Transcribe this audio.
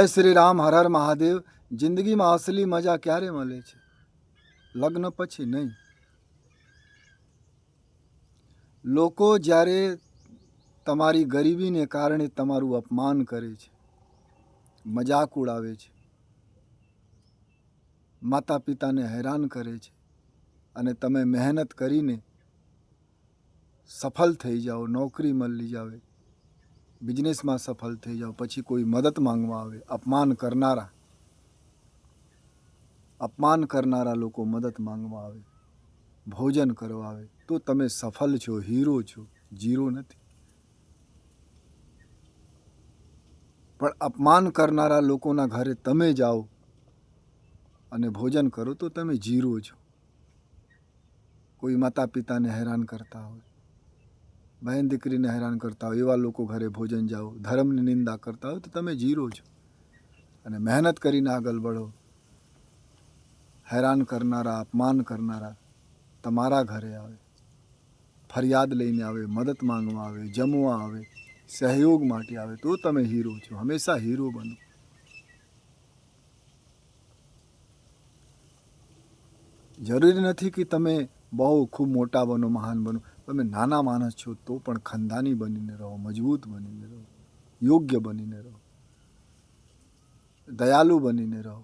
જય શ્રી રામ, હર હર મહાદેવ. જિંદગીમાં અસલી મજા ક્યારે મળે છે? લગ્ન પછી નહીં. લોકો જ્યારે તમારી ગરીબીને કારણે તમારું અપમાન કરે છે, મજાક ઉડાવે છે, માતા પિતાને હેરાન કરે છે, અને તમે મહેનત કરીને સફળ થઈ જાઓ, નોકરી મળી જાવે, બિઝનેસમાં સફળ થઈ જાઓ, પછી કોઈ મદદ માંગવા આવે, અપમાન કરનારા લોકો મદદ માંગવા આવે, ભોજન કરવા આવે, તો તમે સફળ છો, હીરો છો, જીરો નથી. પણ અપમાન કરનારા લોકોના ઘરે તમે જાઓ અને ભોજન કરો તો તમે જીરો છો. કોઈ માતા પિતાને હેરાન કરતા હોય, બહેન દીકરીને હેરાન કરતા હોય, એવા લોકો ઘરે ભોજન જાઓ, ધર્મની નિંદા કરતા હોય તો તમે જીરો છો. અને મહેનત કરીને આગળ બઢો. હેરાન કરનારા, અપમાન કરનારા તમારા ઘરે આવે, ફરિયાદ લઈને આવે, મદદ માંગવા આવે, જમવા આવે, સહયોગ માટે આવે, તો તમે હીરો છો. હંમેશા હીરો બનો. જરૂરી નથી કે તમે બહુ ખૂબ મોટા બનો, મહાન બનો. તમે નાના માણસ છો તો પણ ખંદાની બનીને રહો, મજબૂત બનીને રહો, યોગ્ય બનીને રહો, દયાળુ બનીને રહો.